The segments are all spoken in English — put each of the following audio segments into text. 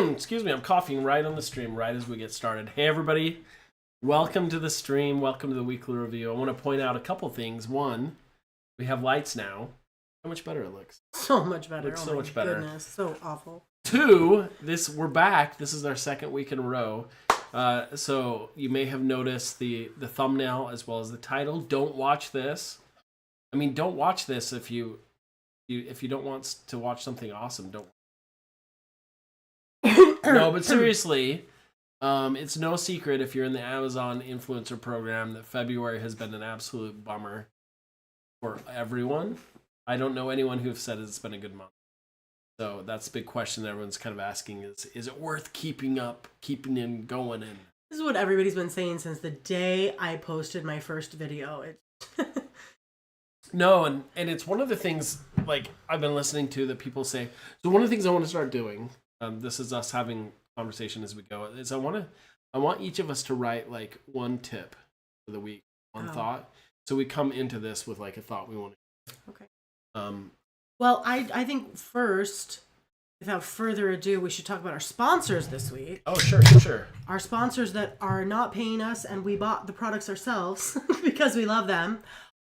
Excuse me, I'm coughing right on the stream, right as we get started. Hey, everybody. Welcome to the stream. Welcome to the weekly review. I want to point out a couple things. One, we have lights now. How much better it looks. So much better. Looks so much better. Goodness, so awful. Two, we're back. This is our second week in a row. So you may have noticed the thumbnail as well as the title. Don't watch this. I mean, don't watch this if you don't want to watch something awesome. Don't. No, but seriously, it's no secret if you're in the Amazon influencer program that February has been an absolute bummer for everyone. I don't know anyone who have said it's been a good month. So that's the big question that everyone's kind of asking is it worth keeping in going in? This is what everybody's been saying since the day I posted my first video. No, and it's one of the things like I've been listening to that people say. So one of the things I want to start doing, this is us having conversation as we go, is I want each of us to write like one tip for the week, one thought. So we come into this with like a thought we want to. Okay. Well, I think first, without further ado, we should talk about our sponsors this week. Oh, sure. Our sponsors that are not paying us and we bought the products ourselves because we love them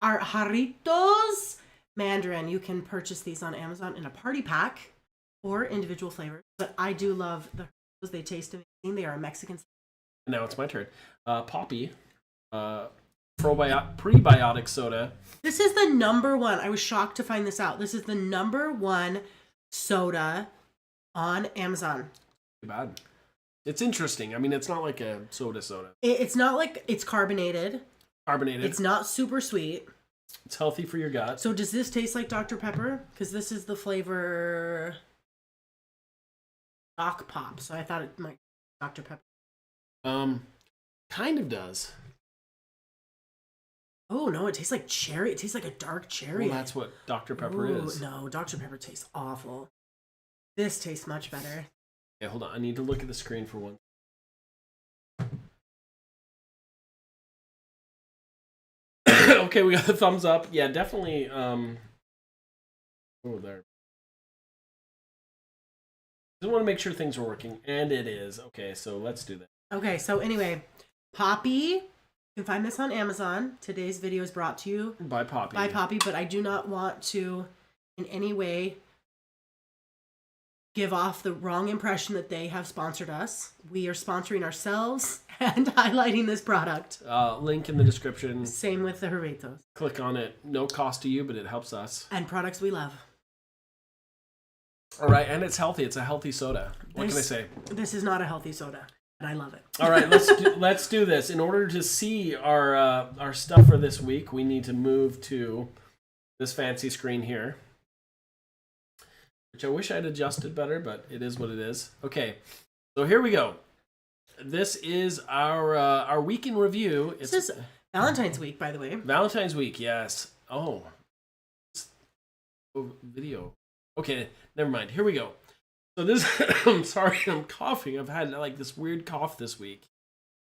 are Jarritos Mandarin. You can purchase these on Amazon in a party pack or individual flavors. But I do love the Jarritos. They taste amazing. They are a Mexican. Now it's my turn. Poppy. Prebiotic soda. This is the number one. I was shocked to find this out. This is the number one soda on Amazon. Too bad. It's interesting. I mean, it's not like a soda. It's not like it's carbonated. It's not super sweet. It's healthy for your gut. So does this taste like Dr. Pepper? Because this is the flavor Doc Pop. So I thought it might be Dr. Pepper. Kind of does. Oh, no, it tastes like cherry. It tastes like a dark cherry. Well, that's what Dr. Pepper is. No, Dr. Pepper tastes awful. This tastes much better. Okay, hold on. I need to look at the screen for one. Okay, we got the thumbs up. Yeah, definitely. Oh, there. Just want to make sure things are working, and it is. Okay, so let's do that. Okay, so anyway, Poppy. You can find this on Amazon. Today's video is brought to you by Poppy. But I do not want to in any way give off the wrong impression that they have sponsored us. We are sponsoring ourselves and highlighting this product. Link in the description. Same with the Jarritos. Click on it. No cost to you, but it helps us. And products we love. All right, and it's healthy. It's a healthy soda. What can I say? This is not a healthy soda. And I love it. All right, let's do this. In order to see our stuff for this week, we need to move to this fancy screen here, which I wish I'd adjusted better, but it is what it is. Okay, so here we go. This is our week in review. This is Valentine's week, by the way. Valentine's week, yes. Oh, video. Okay, never mind. Here we go. So this, I'm sorry, I'm coughing. I've had like this weird cough this week.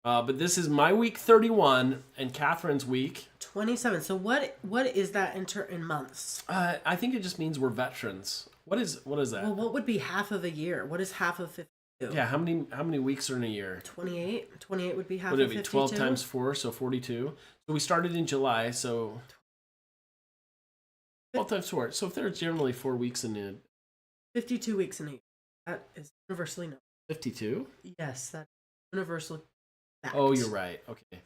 But this is my week 31 and Katherine's week 27. So what is that in months? I think it just means we're veterans. What is that? Well, what would be half of a year? What is half of 52? Yeah, how many weeks are in a year? 28. 28 would be half of 52. Would it be 12 times 4, so 42? So we started in July, so 12 times 4. So if there's generally 4 weeks in it. 52 weeks in a year. That is universally known. 52? Yes, that's universal fact. Oh, you're right. Okay.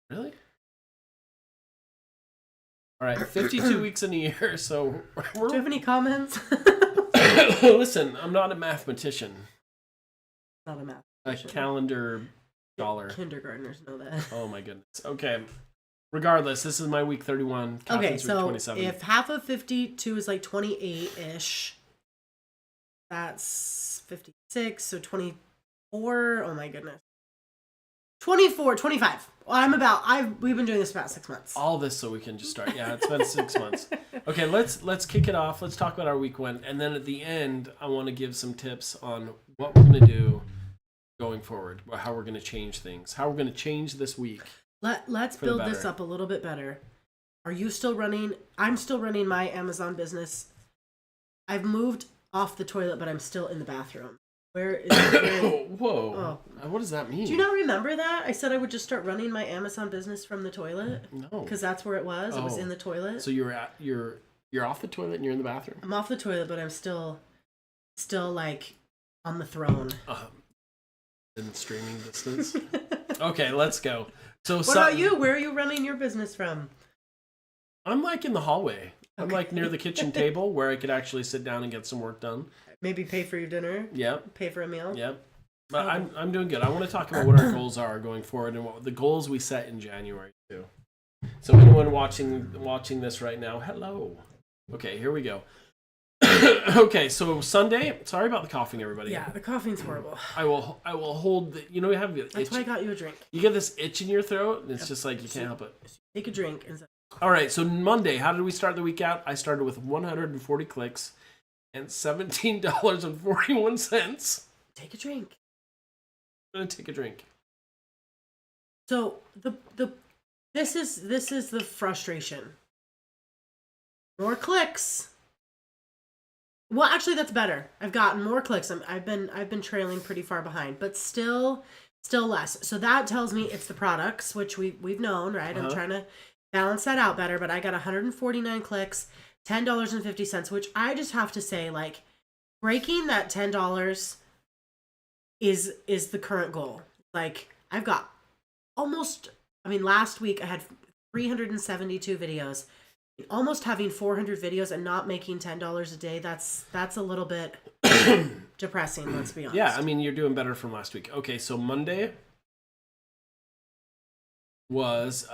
Really? All right, 52 weeks in a year, so... Do you have any comments? Listen, I'm not a mathematician. Not a math. A calendar scholar. Kindergartners know that. Oh my goodness. Okay. Regardless, this is my week 31. Okay, so 27. If half of 52 is like 28-ish... That's 56, so 24. Oh my goodness. 24, 25. We've been doing this for about 6 months. All this so we can just start. Yeah, it's been 6 months. Okay, let's kick it off. Let's talk about our week one. And then at the end, I want to give some tips on what we're going to do going forward, how we're going to change things, how we're going to change this week. Let's build this up a little bit better. Are you still running? I'm still running my Amazon business. I've moved off the toilet, but I'm still in the bathroom. Where is it? Whoa. What does that mean? Do you not remember that? I said I would just start running my Amazon business from the toilet. No. Because that's where it was. It was in the toilet. So you're off the toilet and you're in the bathroom? I'm off the toilet, but I'm still like on the throne. In streaming distance. Okay, let's go. So what about you? Where are you running your business from? I'm like in the hallway. I'm like near the kitchen table where I could actually sit down and get some work done. Maybe pay for your dinner. Yep. Pay for a meal. Yep. But I'm doing good. I want to talk about what our goals are going forward and what the goals we set in January too. So anyone watching this right now, hello. Okay, here we go. Okay, so Sunday. Sorry about the coughing, everybody. Yeah, the coughing's horrible. I will hold the. You know, you have the itch. That's why I got you a drink. You get this itch in your throat, and it's just like you can't help it. Take a drink. All right, so Monday, how did we start the week out? I started with 140 clicks and $17.41. Take a drink. I'm gonna take a drink. So this is the frustration. More clicks. Well, actually, that's better. I've gotten more clicks. I've been trailing pretty far behind, but still less. So that tells me it's the products, which we've known, right? I'm trying to balance that out better, but I got 149 clicks, $10.50, which I just have to say, like, breaking that $10 is the current goal. Like, I've got last week I had 372 videos. Almost having 400 videos and not making $10 a day, that's a little bit depressing, let's be honest. Yeah, I mean, you're doing better from last week. Okay, so Monday was,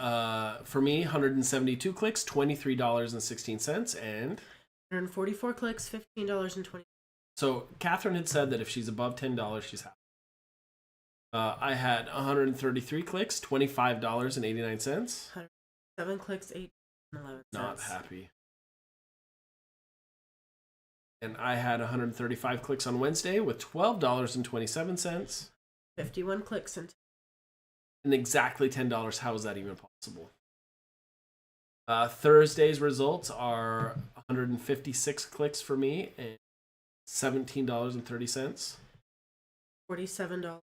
for me, 172 clicks, $23.16, and 144 clicks, $15.20. So Catherine had said that if she's above $10, she's happy. I had 133 clicks, $25.89. 7 clicks, $8.11. Not happy. And I had 135 clicks on Wednesday with $12.27. 51 clicks and exactly $10. How is that even possible? Thursday's results are 156 clicks for me and $17.30. $47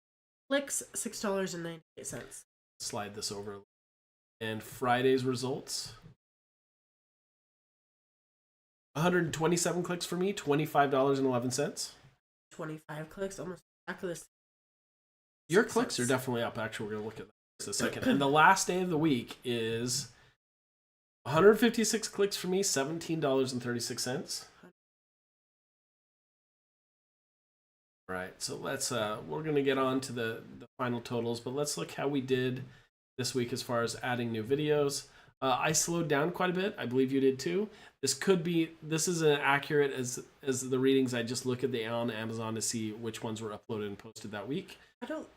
clicks, $6.98. Slide this over. And Friday's results, 127 clicks for me, $25.11. 25 clicks, almost exactly the same. Your clicks are definitely up. Actually, we're going to look at that in a second. And the last day of the week is 156 clicks for me, $17.36. All right, so let's we're going to get on to the final totals, but let's look how we did this week as far as adding new videos. I slowed down quite a bit. I believe you did too. This isn't accurate as the readings. I just look at the on Amazon to see which ones were uploaded and posted that week. I don't think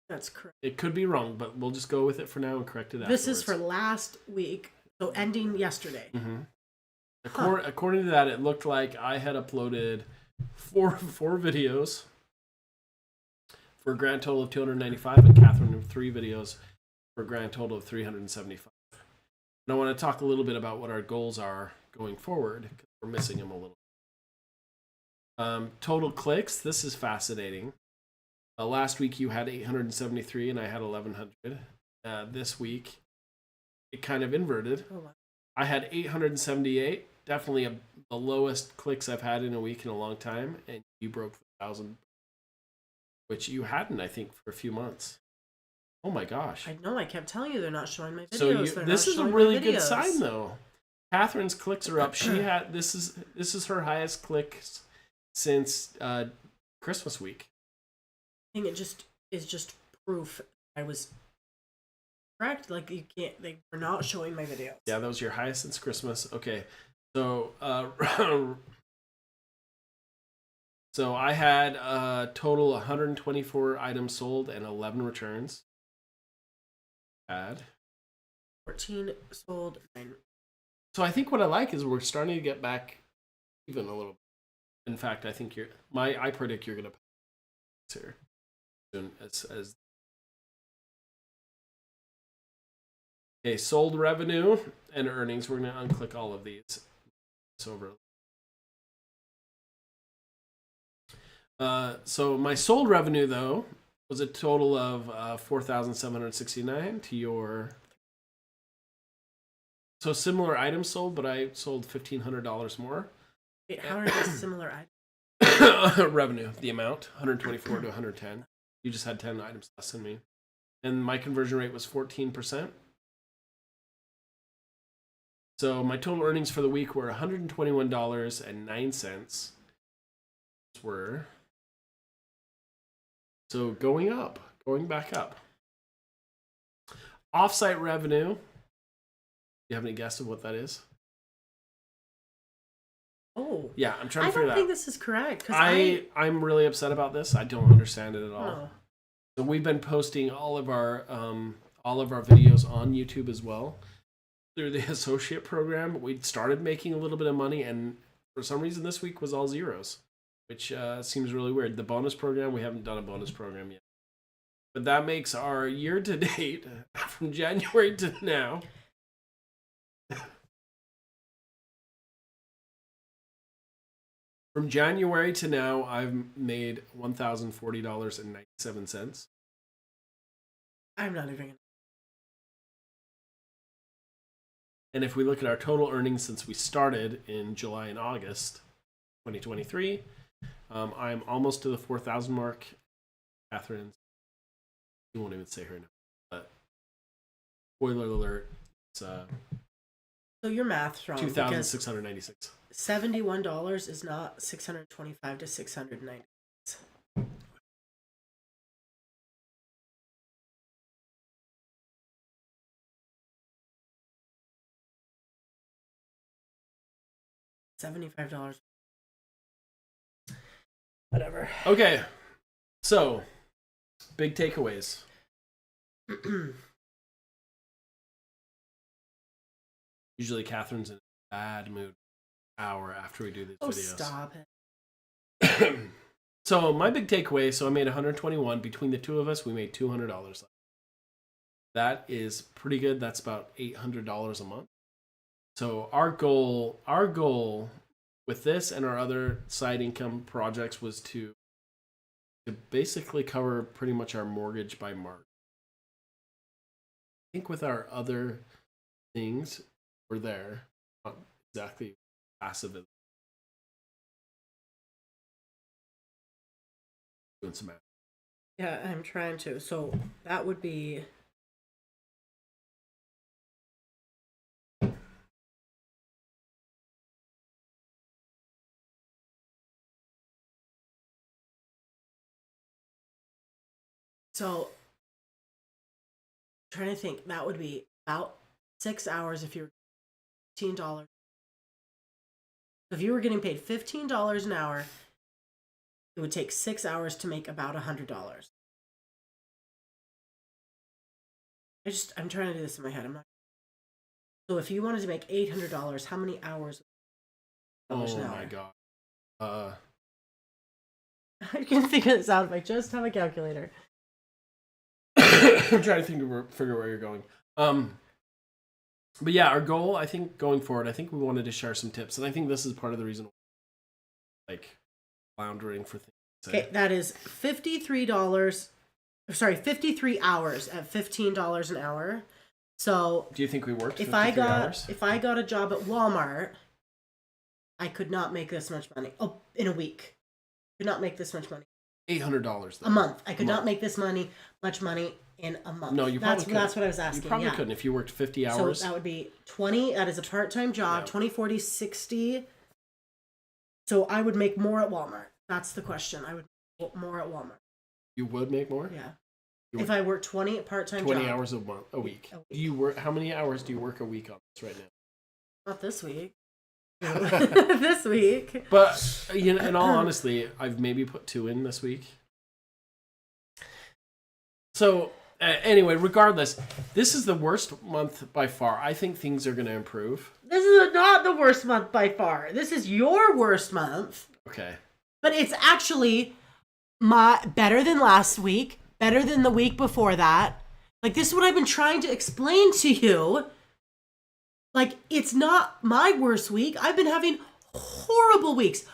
that's correct. It could be wrong, but we'll just go with it for now and correct it afterwards. This is for last week, so ending yesterday. Mm-hmm. According to that, it looked like I had uploaded four videos for a grand total of 295, and Catherine 3 videos for a grand total of 375. And I want to talk a little bit about what our goals are going forward, because we're missing them a little. Total clicks, this is fascinating. Last week you had 873 and I had 1,100. This week it kind of inverted. Oh, wow. I had 878, definitely the lowest clicks I've had in a week in a long time, and you broke 1,000, which you hadn't, I think, for a few months. Oh my gosh. I know, I kept telling you they're not showing my videos. So this is a really good sign, though. Catherine's clicks are up. She had this is her highest clicks since Christmas week. I think it is just proof I was correct. Like, they were not showing my videos. Yeah, that was your highest since Christmas. Okay, so so I had a total 124 items sold and 11 returns. 14 sold. 9. So I think what I like is we're starting to get back even a little bit. In fact, I think I predict you're going to pass here soon as okay, sold revenue and earnings. We're going to unclick all of these. It's over. So my sold revenue though was a total of $4,769 to your. So similar items sold, but I sold $1,500 more. Wait, how are these similar items? Revenue, the amount, 124 to 110. You just had 10 items less than me. And my conversion rate was 14%. So my total earnings for the week were $121.09. Were so going back up. Offsite revenue. You have any guess of what that is? Oh. Yeah, I'm trying to figure that out. I don't think this is correct. I'm really upset about this. I don't understand it at all. Oh. So we've been posting all of our videos on YouTube as well through the associate program. We started making a little bit of money, and for some reason this week was all zeros, which seems really weird. The bonus program, we haven't done a bonus program yet, but that makes our year to date from January to now. From January to now, I've made $1,040.97. I'm not even. And if we look at our total earnings since we started in July and August 2023, I'm almost to the 4,000 mark. Katherines, you won't even say her name, but spoiler alert, it's so your math's wrong. $2,696. $71 is not $625 to $690. $75. Whatever. Okay, so big takeaways. Usually Catherine's in a bad mood hour after we do these videos. Stop it. So my big takeaway, so I made 121. Between the two of us, we made $200. That is pretty good. That's about $800 a month. So our goal with this and our other side income projects was to basically cover pretty much our mortgage by March. I think with our other things, we're there. Not exactly passive. Doing some math. Yeah, I'm trying to. So that would be. So, I'm trying to think, that would be about 6 hours if you're $15. If you were getting paid $15 an hour, it would take 6 hours to make about $100. I'm trying to do this in my head. I'm not. So if you wanted to make $800, how many hours? Oh my god. I can figure this out if I just have a calculator. I'm trying to figure where you're going. But yeah, our goal, I think, going forward, I think we wanted to share some tips, and I think this is part of the reason, like, floundering for things. Okay, that is $53. Sorry, 53 hours at $15 an hour. So, do you think we worked? If I got a job at Walmart, I could not make this much money. Oh, in a week, could not make this much money. $800 a month. I could not make this much money in a month. No, you probably couldn't. That's what I was asking. You probably couldn't if you worked 50 hours. So that would be 20. That is a part-time job. 20, 40, 60. So I would make more at Walmart. That's the question. I would make more at Walmart. You would make more? Yeah. If I work 20 part-time 20 hours a week. Do you work? How many hours do you work a week on this right now? Not this week. This week. But you know, in all honesty, I've maybe put 2 in this week. So anyway, regardless, this is the worst month by far. I think things are going to improve. This is not the worst month by far. This is your worst month. Okay. But it's actually better than last week, better than the week before that. Like, this is what I've been trying to explain to you. Like, it's not my worst week. I've been having horrible weeks.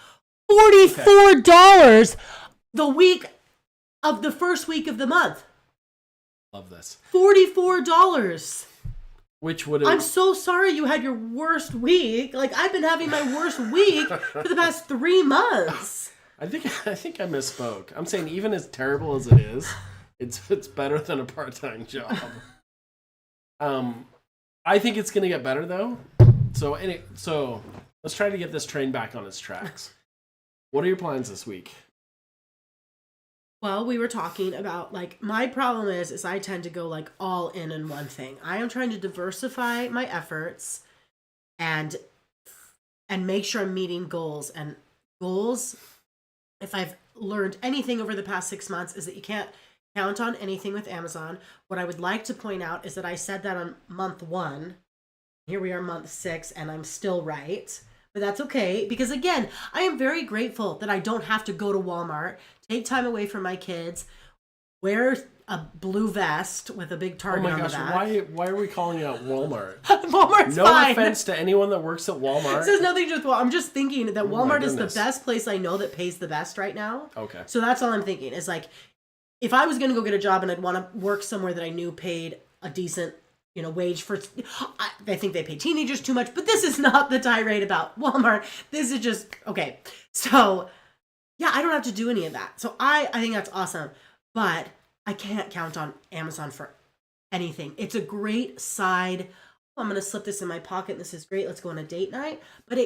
$44 the week of the first week of the month. Love this. $44. Which would I'm so sorry you had your worst week. Like, I've been having my worst week for the past 3 months. I think I misspoke. I'm saying even as terrible as it is, it's better than a part-time job. I think it's gonna get better though. So let's try to get this train back on its tracks. What are your plans this week? Well, we were talking about, like, my problem is I tend to go, like, all in one thing. I am trying to diversify my efforts and make sure I'm meeting goals. And goals, if I've learned anything over the past 6 months, is that you can't count on anything with Amazon. What I would like to point out is that I said that on month 1. Here we are, month 6, and I'm still right. But that's okay, because again, I am very grateful that I don't have to go to Walmart, take time away from my kids, wear a blue vest with a big target on the back. Why are we calling out Walmart? Walmart's no fine. offense to anyone that works at Walmart. This has nothing to do with Walmart. I'm just thinking that Walmart is the goodness. best place I know that pays the best right now. Okay. So that's all I'm thinking is, like, if I was going to go get a job and I'd want to work somewhere that I knew paid a decent, wage for, I think they pay teenagers too much, but this is not the tirade about Walmart. This is just, okay. So yeah, I don't have to do any of that. So I think that's awesome, but I can't count on Amazon for anything. It's a great side. Oh, I'm going to slip this in my pocket. This is great. Let's go on a date night. But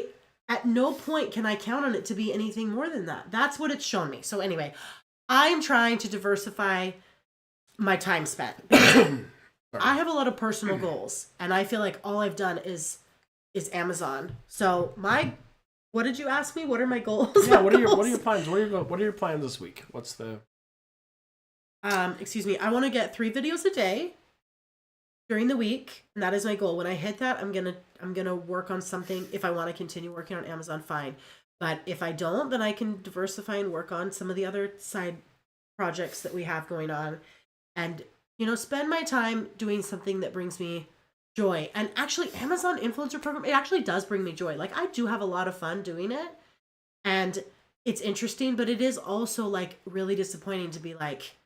at no point can I count on it to be anything more than that. That's what it's shown me. So anyway, I'm trying to diversify my time spent. I have a lot of personal goals, and I feel like all I've done is Amazon. So what did you ask me? What are my goals? Yeah, what are your plans? What are your plans this week? What's the excuse me. I want to get 3 videos a day during the week, and that is my goal. When I hit that, I'm gonna work on something. If I want to continue working on Amazon, fine. But if I don't, then I can diversify and work on some of the other side projects that we have going on, and spend my time doing something that brings me joy. And actually, Amazon Influencer Program, it actually does bring me joy. Like, I do have a lot of fun doing it, and it's interesting, but it is also, like, really disappointing to be like,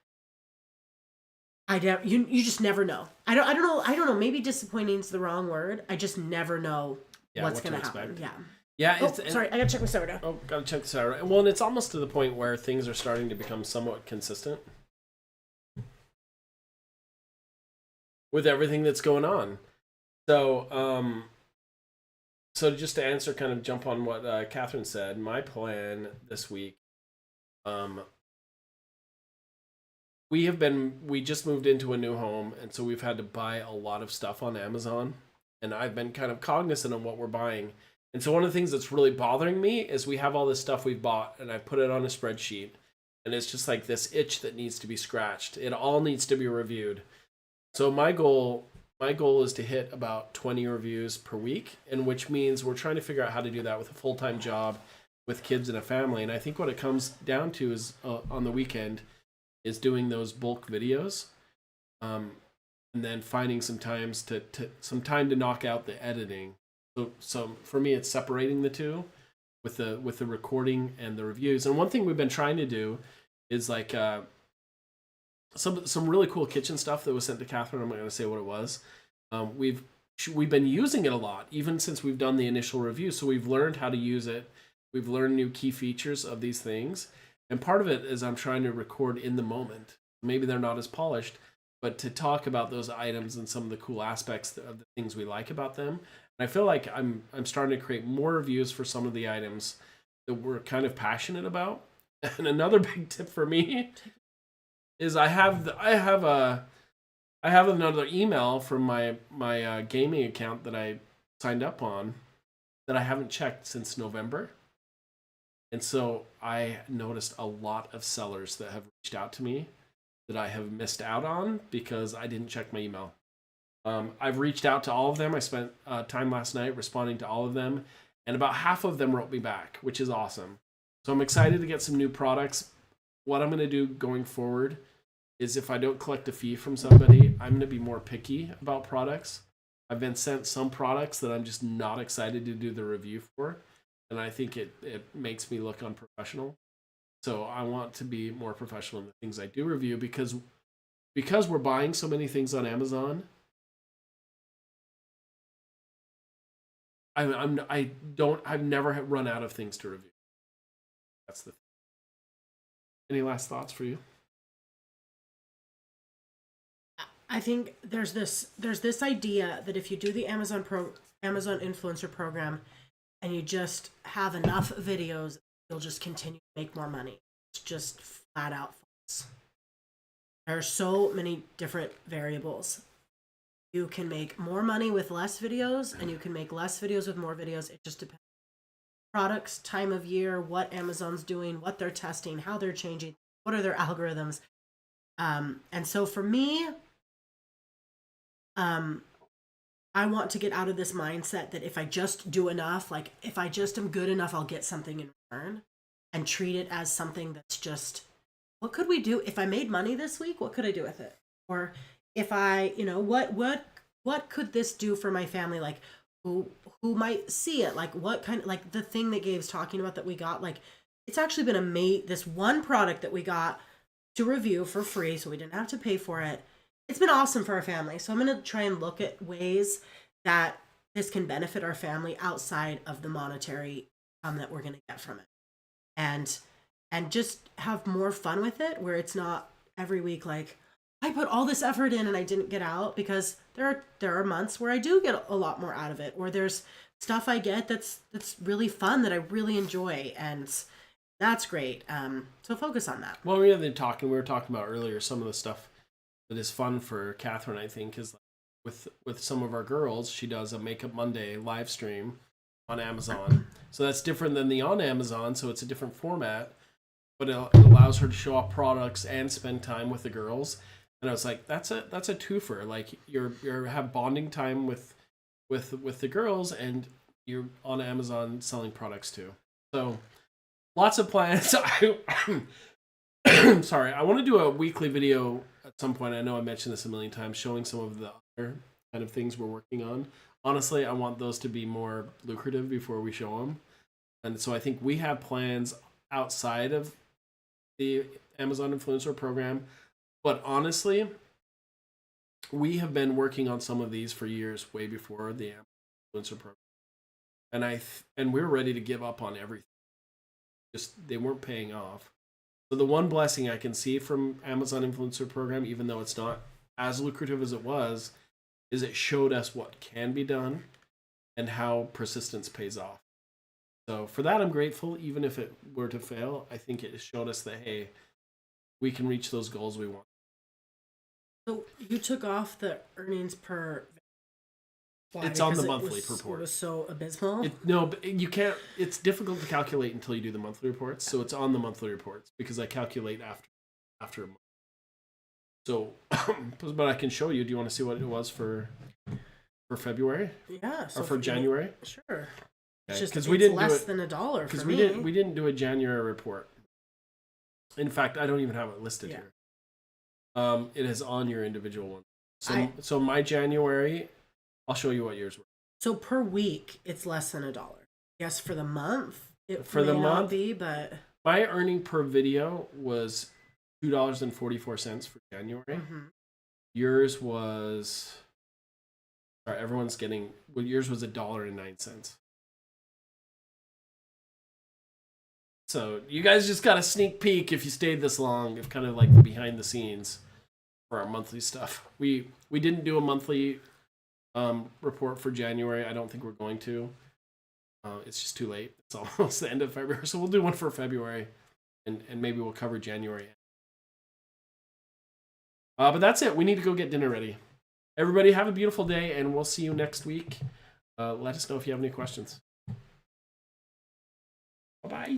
you just never know. I don't know. Maybe disappointing is the wrong word. I just never know what's going to happen. Yeah. Yeah. Sorry, I gotta check my soda. Oh, gotta check the soda. Well, and it's almost to the point where things are starting to become somewhat consistent with everything that's going on. So, so just to answer, kind of jump on what Catherine said, my plan this week, we just moved into a new home, and so we've had to buy a lot of stuff on Amazon, and I've been kind of cognizant of what we're buying. And so one of the things that's really bothering me is we have all this stuff we've bought, and I put it on a spreadsheet, and it's just like this itch that needs to be scratched. It all needs to be reviewed. So my goal is to hit about 20 reviews per week, and which means we're trying to figure out how to do that with a full-time job, with kids and a family. And I think what it comes down to is on the weekend is doing those bulk videos, and then finding some time to knock out the editing. So for me, it's separating the two with the recording and the reviews. And one thing we've been trying to do is like some really cool kitchen stuff that was sent to Catherine. I'm not going to say what it was. We've been using it a lot, even since we've done the initial review. So we've learned how to use it. We've learned new key features of these things. And part of it is I'm trying to record in the moment. Maybe they're not as polished, but to talk about those items and some of the cool aspects of the things we like about them. And I feel like I'm starting to create more reviews for some of the items that we're kind of passionate about. And another big tip for me is I have another email from my gaming account that I signed up on that I haven't checked since November. And so I noticed a lot of sellers that have reached out to me that I have missed out on because I didn't check my email. I've reached out to all of them. I spent time last night responding to all of them, and about half of them wrote me back, which is awesome. So I'm excited to get some new products. What I'm going to do going forward is if I don't collect a fee from somebody, I'm going to be more picky about products. I've been sent some products that I'm just not excited to do the review for, and I think it makes me look unprofessional. So I want to be more professional in the things I do review because we're buying so many things on Amazon. I've never run out of things to review. That's the thing. Any last thoughts for you? I think there's this idea that if you do the Amazon influencer program and you just have enough videos, you'll just continue to make more money. It's just flat out false. There are so many different variables. You can make more money with less videos, and you can make less videos with more videos. It just depends. Products, time of year, what Amazon's doing, what they're testing, how they're changing, what are their algorithms. And so for me, I want to get out of this mindset that if I just do enough, like if I just am good enough, I'll get something in return, and treat it as something that's just, what could we do? If I made money this week, what could I do with it? Or if I, what could this do for my family? Like who might see it? Like what kind of, like the thing that Gabe's talking about that we got, like it's actually been this one product that we got to review for free, so we didn't have to pay for it. It's been awesome for our family. So I'm going to try and look at ways that this can benefit our family outside of the monetary that we're going to get from it. And just have more fun with it, where it's not every week like I put all this effort in and I didn't get out, because there are months where I do get a lot more out of it, or there's stuff I get that's really fun that I really enjoy, and that's great. So focus on that. Well, we were talking about earlier, some of the stuff that is fun for Catherine, I think, is with some of our girls. She does a Makeup Monday live stream on Amazon. So that's different than the on Amazon, so it's a different format, but it allows her to show off products and spend time with the girls. And I was like, that's a twofer. Like you're have bonding time with the girls, and you're on Amazon selling products too. So lots of plans. Sorry, I want to do a weekly video at some point. I know I mentioned this a million times, showing some of the other kind of things we're working on. Honestly, I want those to be more lucrative before we show them. And so I think we have plans outside of the Amazon Influencer program. But honestly, we have been working on some of these for years, way before the Amazon Influencer program. And we're ready to give up on everything. Just they weren't paying off. So the one blessing I can see from Amazon Influencer program, even though it's not as lucrative as it was, is it showed us what can be done and how persistence pays off. So for that, I'm grateful. Even if it were to fail, I think it showed us that, hey, we can reach those goals we want. So you took off the earnings per... Why? It's on Because the monthly report. It was so abysmal? No, but you can't. It's difficult to calculate until you do the monthly reports. So it's on the monthly reports because I calculate after a month. So, but I can show you. Do you want to see what it was for February? Yeah. So or for January? Sure. It's just because we didn't less do it, than $1 because for we me. we didn't do a January report. In fact, I don't even have it listed here. It is on your individual one. So my January, I'll show you what yours were. So per week, it's less than $1. Yes, for the month, it for the may month, not be, but my earning per video was $2.44 for January. Mm-hmm. Yours was, sorry, everyone's getting. Well, yours was $1.09. So you guys just got a sneak peek if you stayed this long, of kind of like the behind the scenes for our monthly stuff. We didn't do a monthly report for January. I don't think we're going to. It's just too late. It's almost the end of February, so we'll do one for February, and maybe we'll cover January. But that's it. We need to go get dinner ready. Everybody have a beautiful day, and we'll see you next week. Let us know if you have any questions. Bye-bye.